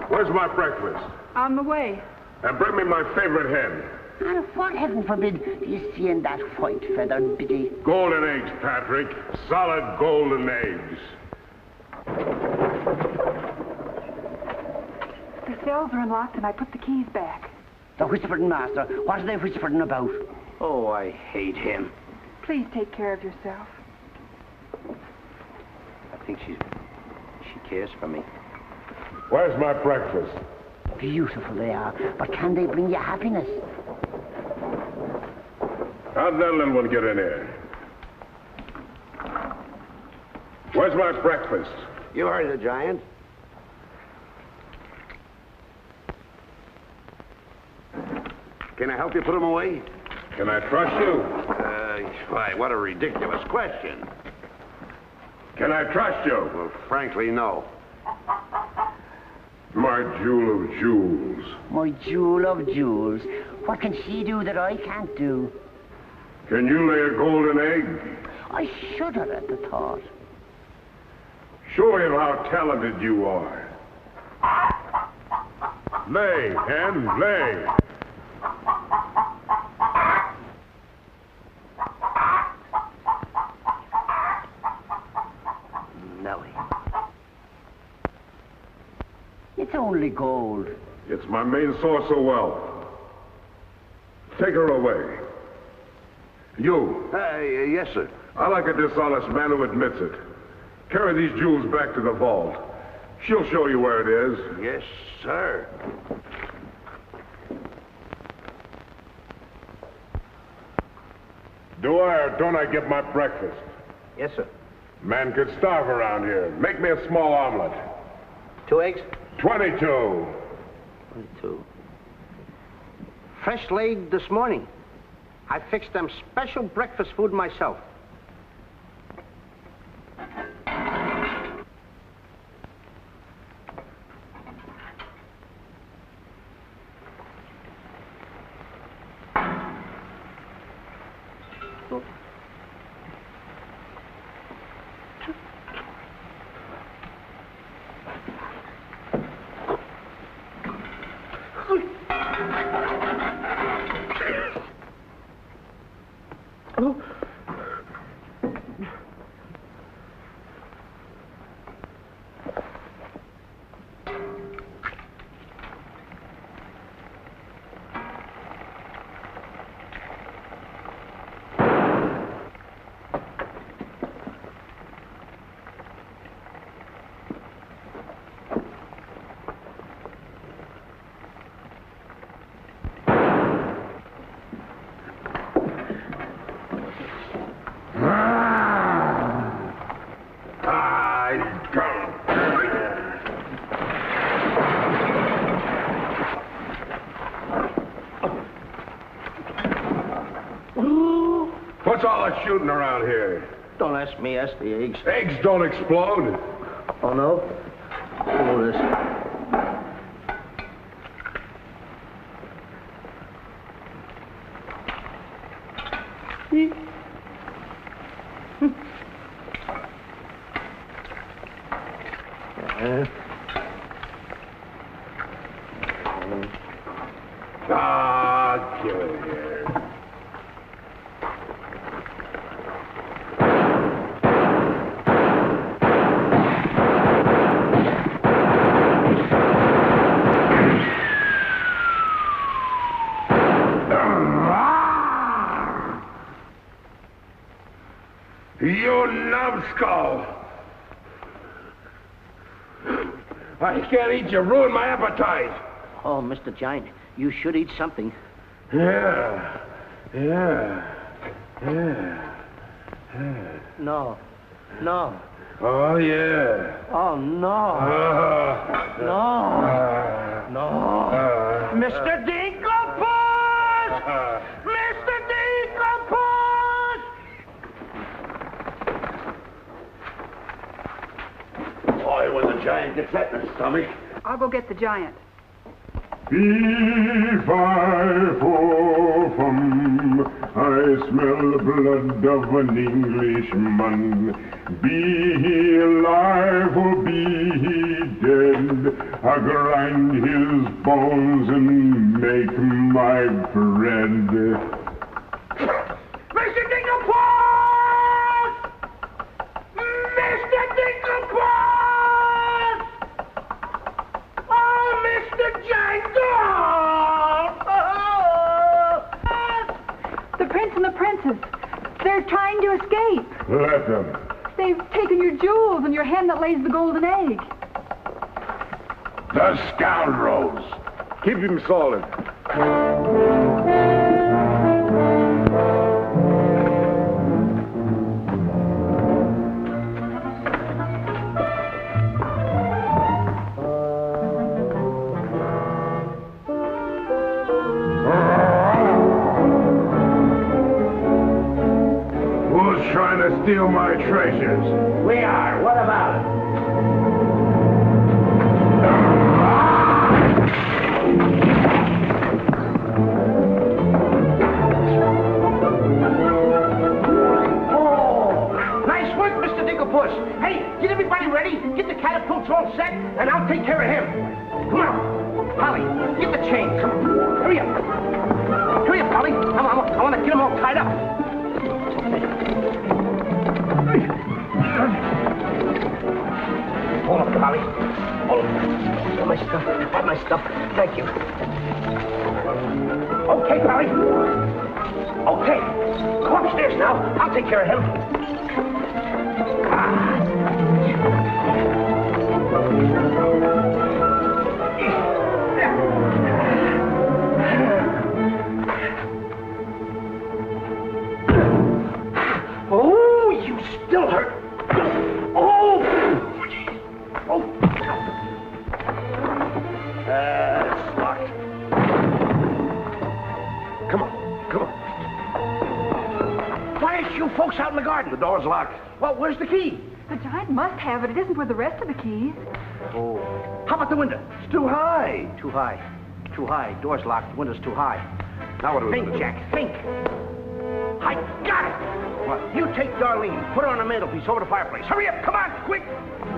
Where's my breakfast? On the way. And bring me my favorite hen. And what, heaven forbid, do you see in that white feathered biddy? Golden eggs, Patrick. Solid golden eggs. The cells are unlocked and I put the keys back. The whispering, Master. What are they whispering about? Oh, I hate him. Please take care of yourself. think she cares for me. Where's my breakfast? Beautiful they are, but can they bring you happiness? How'd that little one get in here? Where's my breakfast? You heard the giant. Can I help you put him away? Can I trust you? Why, what a ridiculous question. Can I trust you? Well, frankly, no. My jewel of jewels. My jewel of jewels. What can she do that I can't do? Can you lay a golden egg? I shudder at the thought. Show him how talented you are. Lay, hen, lay. Nellie. It's only gold. It's my main source of wealth. Take her away. You. Yes, sir. I like a dishonest man who admits it. Carry these jewels back to the vault. She'll show you where it is. Yes, sir. Do I or don't I get my breakfast? Yes, sir. Man could starve around here. Make me a small omelet. 2 eggs? 22. 22. Fresh laid this morning. I fixed them special breakfast food myself. What's all that shooting around here? Don't ask me, ask the eggs. Eggs don't explode. Oh, no? Oh, this. Get it here. You numbskull! I can't eat you. Ruin my appetite. Oh, Mr. Giant, you should eat something. Yeah. No. No. Oh, yeah. Oh, no. No. No. Mr. Dinkelpuss! Mr. Dinkelpuss! Boy, when the giant gets that in his stomach. I'll go get the giant. Fee-fi-fo-fum, I smell the blood of an Englishman. Be he alive or be he dead, I grind his bones and make my bread. Mr. Dinkelpuss! Mr. Dinkelpuss! Oh, Mr. Giant! The prince and the princess. They're trying to escape. Let them. They They've taken your jewels and your hen that lays the golden egg. The scoundrels! Keep him solid. Who's trying to steal my treasures? We are. What about it? Hey, get everybody ready. Get the catapults all set, and I'll take care of him. Come on. Polly, get the chain. Come on. Hurry up. Hurry up, Polly. I want to get them all tied up. Hold up, Polly. Hold up. Got my stuff. Got my stuff. Thank you. Okay, Polly. Okay. Go upstairs now. I'll take care of him. Oh, you still hurt. Oh! Oh! It's locked. Come on, come on. Why aren't you folks out in the garden? The door's locked. Well, where's the key? The giant must have it. It isn't with the rest of the keys. Oh. How about the window? It's too high. Too high. Too high. Door's locked. Window's too high. Now what do we do? Think, Jack, think. I got it. What? You take Darlene, put her on the mantelpiece over the fireplace. Hurry up, come on, quick.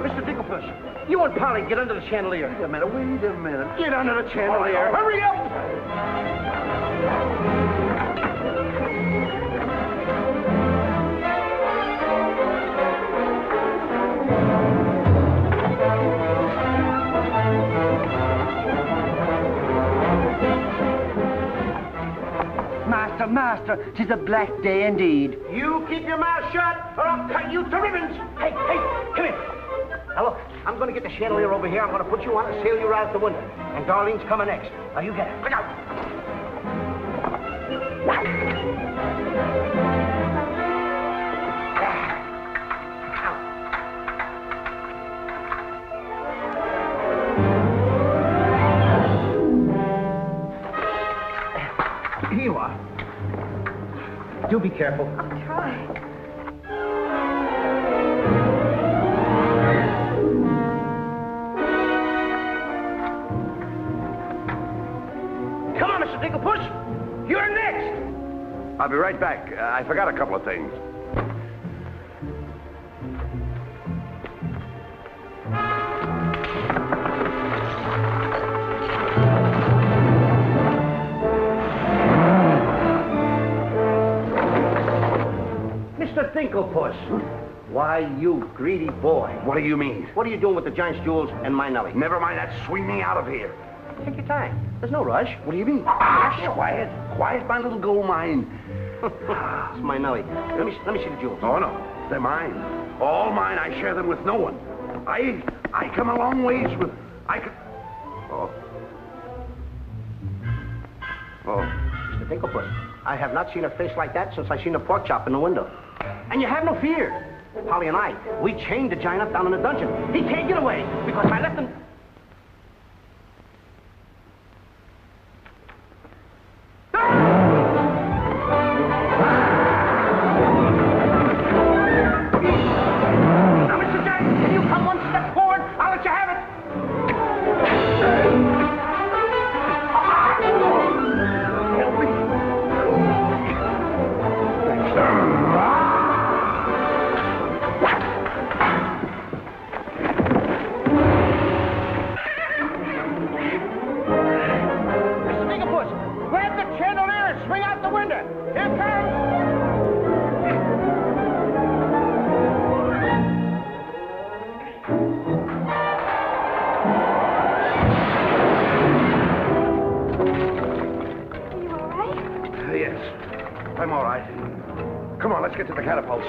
Mr. Dicklepuss, you and Polly get under the chandelier. Wait a minute. Get under the chandelier. Hurry up. Master, 'tis a black day indeed. You keep your mouth shut, or I'll cut you to ribbons. Hey, come here. Now look, I'm going to get the chandelier over here. I'm going to put you on and sail you right out the window. And Darlene's coming next. Now you get it. Look out. Here you are. Do be careful. I'll try. Come on, Mr. Dicklepuss. You're next. I'll be right back. I forgot a couple of things. Mr. Dicklepuss. Why, you greedy boy. What do you mean? What are you doing with the giant's jewels and my Nellie? Never mind that. Swing me out of here. Take your time. There's no rush. What do you mean? Quiet, my little gold mine. It's my Nellie. Let me see the jewels. Oh, no. They're mine. All mine. I share them with no one. I come a long ways with... Oh. Mr. Dicklepuss, I have not seen a face like that since I seen a pork chop in the window. And you have no fear. Polly and I, we chained the giant up down in the dungeon. He can't get away because I left him... Now, Mr. Giant, can you come one step forward? I'll let you have it. Help me. Mr. Dicklepuss, grab the chandelier and swing out the window. Here it comes. Yes, I'm all right. Come on, let's get to the catapults.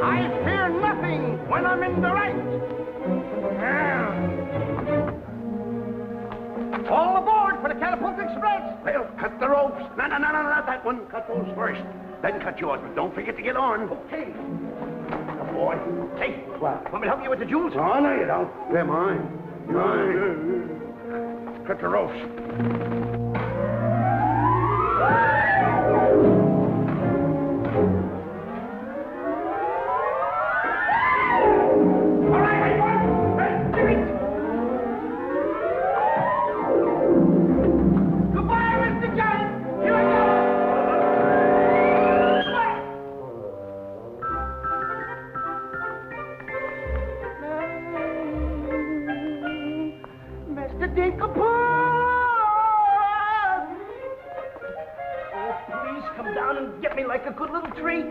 I fear nothing when I'm in the right. All aboard for the Catapult Express. Well, cut the ropes. No, not that one. Cut those first. Then cut yours, but don't forget to get on. Okay. Good boy. Hey, want me to help you with the jewels? Oh, no, you don't. They're mine. Mine. Cut the ropes. Like a good little tree.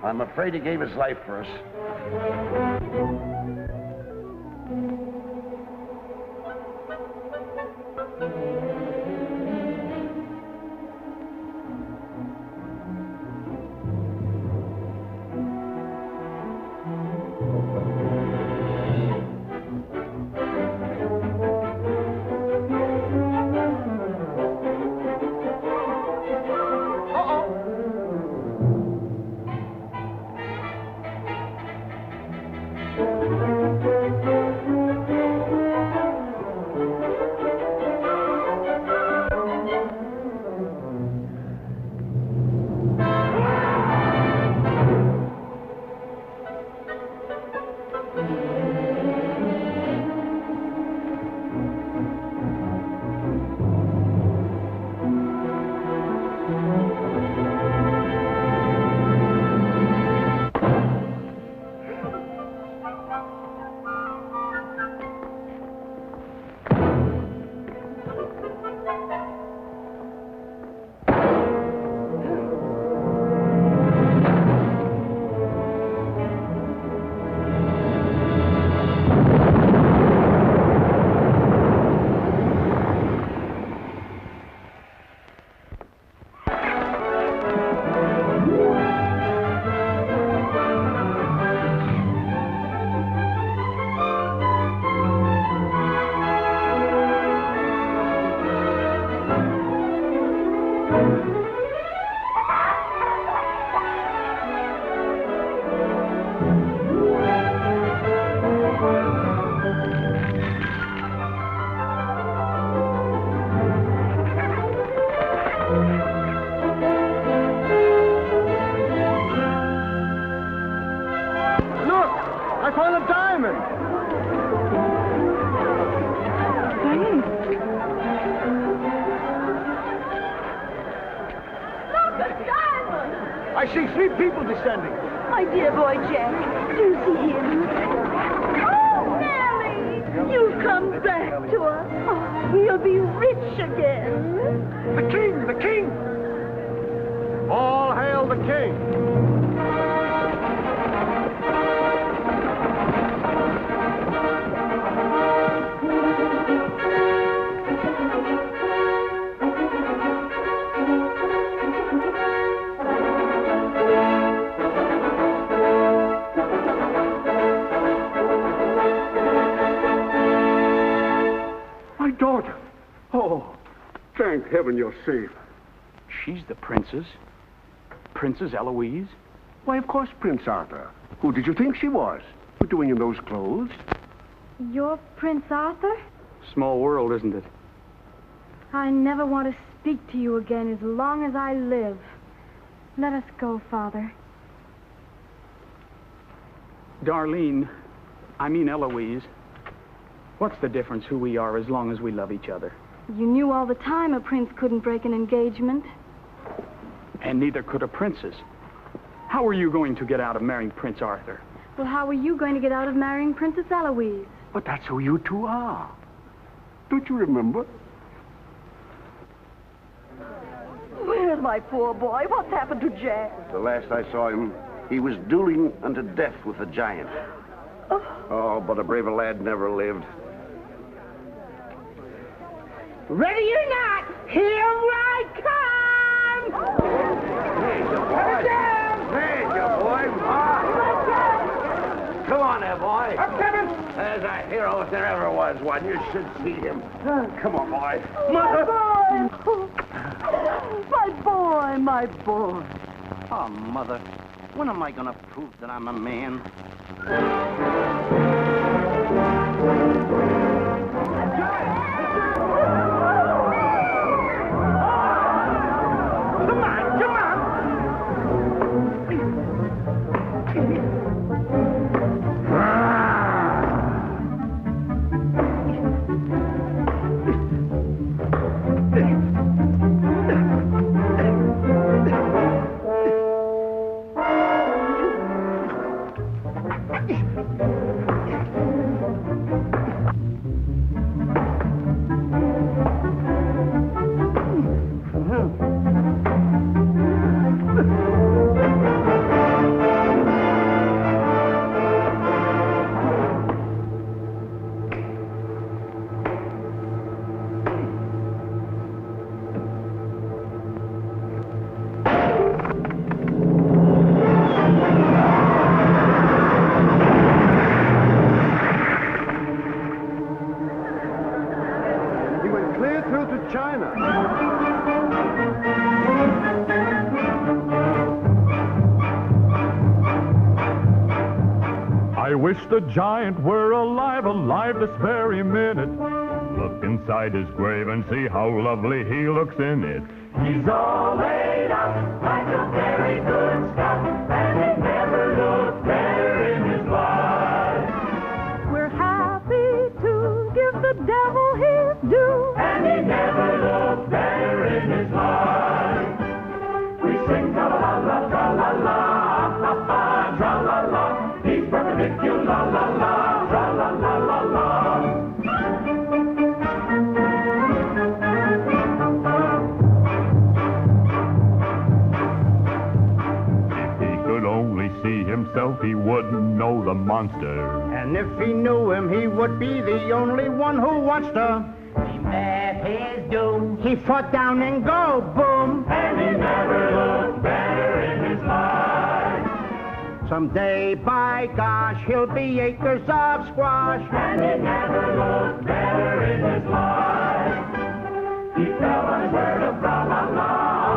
I'm afraid he gave his life for us. I found a diamond. Look, a diamond! I see 3 people descending. My dear boy Jack, do you see him? Oh, Nellie! You've come back to us. Oh, we'll be rich again. The king! The king! All hail the king! Daughter. Oh, thank heaven you're safe. She's the princess. Princess Eloise? Why, of course, Prince Arthur. Who did you think she was? What doing in those clothes? You're Prince Arthur? Small world, isn't it? I never want to speak to you again as long as I live. Let us go, Father. Darlene, I mean Eloise. What's the difference who we are as long as we love each other? You knew all the time a prince couldn't break an engagement. And neither could a princess. How are you going to get out of marrying Prince Arthur? Well, how are you going to get out of marrying Princess Eloise? But that's who you two are. Don't you remember? Where's my poor boy? What's happened to Jack? The last I saw him, he was dueling unto death with a giant. Oh, but a braver lad never lived. Ready or not, here I come! Hey, your boy. Hey, your boy. Come on there, boy. I'm coming. There's a hero if there ever was one. You should see him. Come on, boy. My boy! My boy, my boy. Oh, Mother, when am I going to prove that I'm a man? I wish the giant were alive this very minute. Look inside his grave and see how lovely he looks in it. He's all laid out like a very good stuff, and he never looked better in his life. We're happy to give the devil his due, And he never looked better in his life. We sing tra-la-la, tra-la-la, ha-ha-ha, tra-la-la. He's perpendicular-la-la, tra-la-la-la-la. See himself, he wouldn't know the monster. And if he knew him, he would be the only one who wants to. He met his doom. He fought down and go boom. And he never looked better in his life. Someday, by gosh, he'll be acres of squash. And he never looked better in his life. He fell on his word of tra-la-la.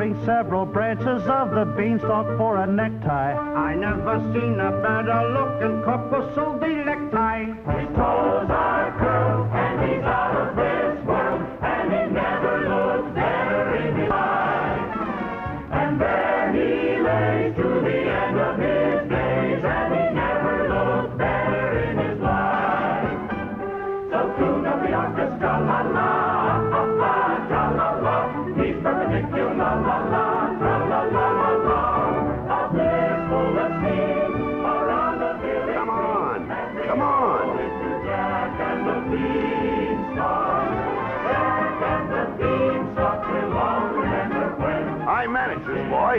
wearing several branches of the beanstalk for a necktie. I never seen a better looking couple, so they necktie. His toes are curled, and he's out of this world, and he never looked better in his life. And there he lays to the end of his days, and he never looked better in his life. So tune up the orchestra, la la, ha ha, tra la la, he's perpendicular, la la la, tra la la la la. A blissful scene around the village. Come on, come on. Jack and the Beanstalk. Jack and the Beanstalk will all remember when I manage this, boy.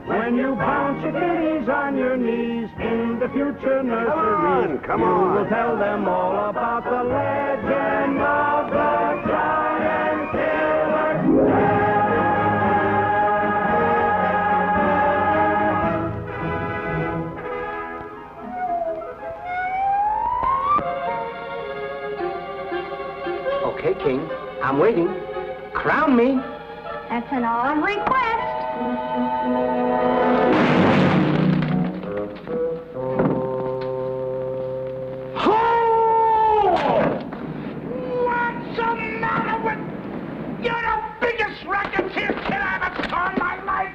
When you bounce your kiddies on your knees in the future nursery, come you on. will tell them all about the legend of the giant killer. Okay, King, I'm waiting. Crown me. That's an odd request. What's the matter with... You're the biggest racketeer kid I ever saw in my life.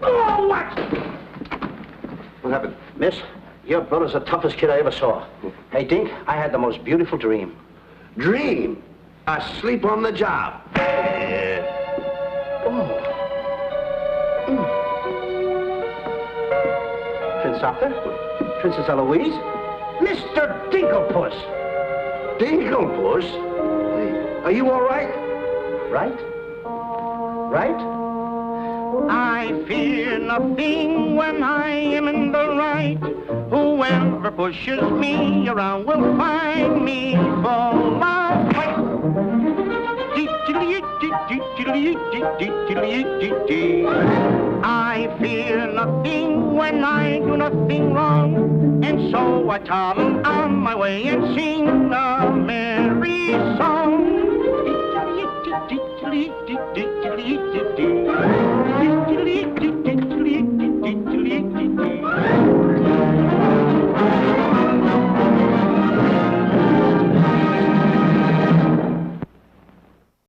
Oh, what? What happened? Miss, your brother's the toughest kid I ever saw. Hey, Dink, I had the most beautiful dream. Dream? Asleep on the job. Prince Arthur? Princess Eloise? Mr. Dinklepuss! Dinklepuss? Are you all right? Right? Right? I fear nothing when I am in the right. Whoever pushes me around will find me full of fight. I fear nothing when I do nothing wrong, and so I toddle on my way and sing a merry song.